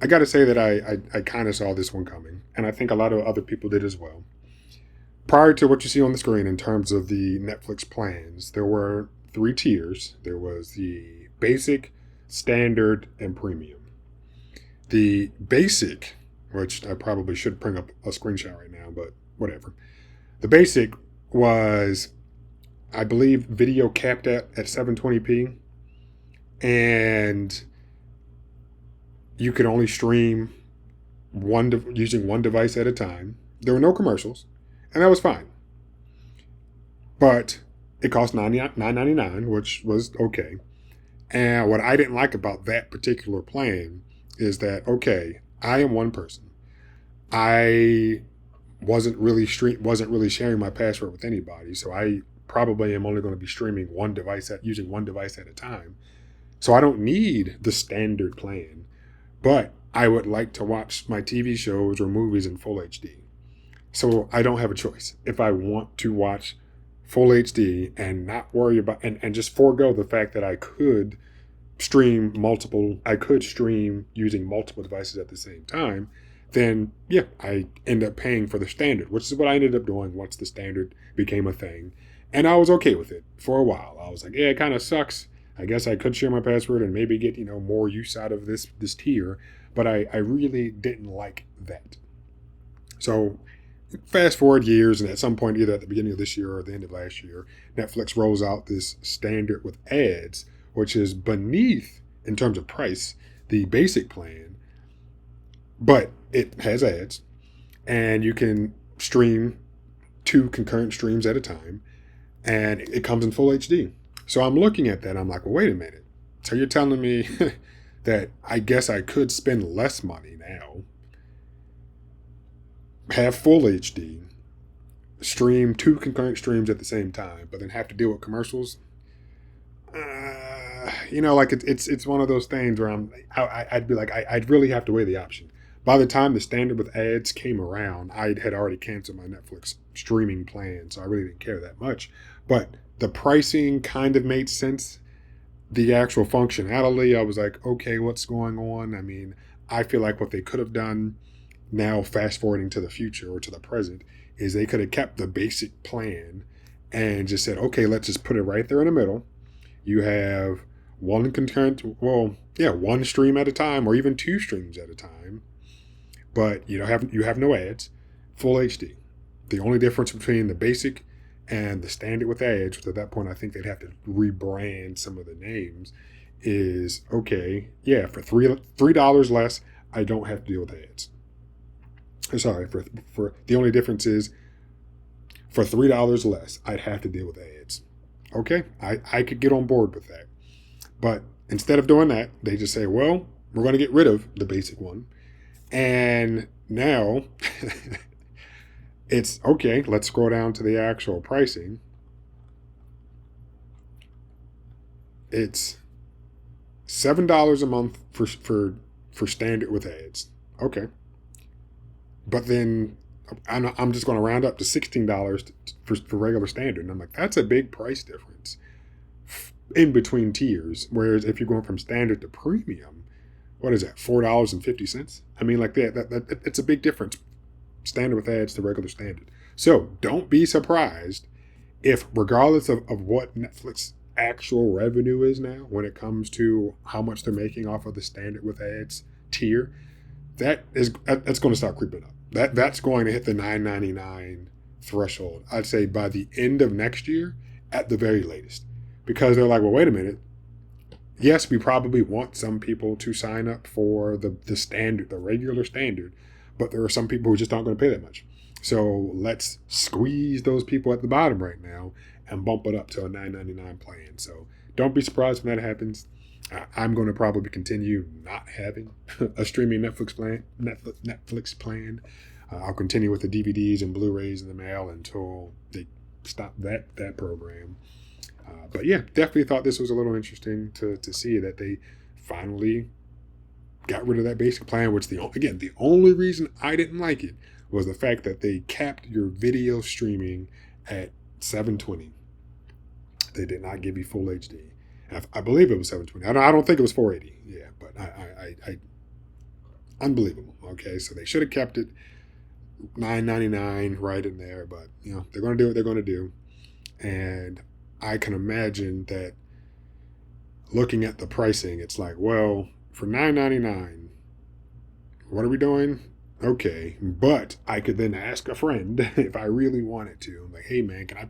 I got to say that I kind of saw this one coming, and I think a lot of other people did as well. Prior to what you see on the screen in terms of the Netflix plans, there were three tiers. There was the basic, standard, and premium. The basic, which I probably should bring up a screenshot right now, but whatever. The basic was, I believe, video capped at 720p, and you could only stream using one device at a time. There were no commercials, and that was fine. But it cost $9.99, which was okay. And what I didn't like about that particular plan is that, okay, I am one person. I wasn't really sharing my password with anybody, so I probably am only going to be streaming using one device at a time. So I don't need the standard plan, but I would like to watch my TV shows or movies in full HD. So I don't have a choice. If I want to watch full HD and not worry about and just forego the fact that I could stream using multiple devices at the same time, then yeah, I end up paying for the standard, which is what I ended up doing once the standard became a thing. And I was okay with it for a while. I was like, yeah, it kind of sucks. I guess I could share my password and maybe get, more use out of this tier, but I really didn't like that. So fast forward years, and at some point, either at the beginning of this year or the end of last year, Netflix rolls out this standard with ads, which is beneath, in terms of price, the basic plan, but it has ads, and you can stream two concurrent streams at a time, and it comes in full HD. So I'm looking at that, I'm like, well, wait a minute. So you're telling me that I guess I could spend less money now, have full HD, stream two concurrent streams at the same time, but then have to deal with commercials. Like it's one of those things where I'd be like, I'd really have to weigh the option. By the time the standard with ads came around, I had already canceled my Netflix streaming plan, so I really didn't care that much. But the pricing kind of made sense. The actual functionality, I was like, okay, what's going on? I mean, I feel like what they could have done, now fast forwarding to the future or to the present, is they could have kept the basic plan and just said, okay, let's just put it right there in the middle. You have one stream at a time, or even two streams at a time, but you have no ads, full HD. The only difference between the basic and the standard with ads, which at that point I think they'd have to rebrand some of the names, is okay. Yeah, for $3 less, I don't have to deal with ads. Sorry, for the only difference is for $3 less, I'd have to deal with ads. Okay, I could get on board with that. But instead of doing that, they just say, well, we're going to get rid of the basic one. And now it's okay, let's scroll down to the actual pricing. It's $7 a month for standard with ads. Okay. But then I'm just going to round up to $16 for regular standard. And I'm like, that's a big price difference in between tiers. Whereas if you're going from standard to premium, what is that, $4.50? I mean, like that it's a big difference, standard with ads to regular standard. So don't be surprised if, regardless of what Netflix actual revenue is now, when it comes to how much they're making off of the standard with ads tier, that's going to start creeping up. That's going to hit the $9.99 threshold, I'd say, by the end of next year at the very latest, because they're like, well, wait a minute. Yes, we probably want some people to sign up for the standard, the regular standard, but there are some people who just aren't going to pay that much. So let's squeeze those people at the bottom right now and bump it up to a $9.99 plan. So don't be surprised when that happens. I'm going to probably continue not having a streaming Netflix plan. I'll continue with the DVDs and Blu-rays in the mail until they stop that program. But yeah, definitely thought this was a little interesting to see that they finally got rid of that basic plan, which the only reason I didn't like it was the fact that they capped your video streaming at 720. They did not give you full HD. I believe it was 720. I don't think it was 480. Yeah, but Unbelievable. Okay, so they should have kept it $9.99 right in there, but they're going to do what they're going to do. And I can imagine that looking at the pricing, it's like, well, for $9.99, what are we doing? Okay, but I could then ask a friend if I really wanted to. I'm like, hey man, can I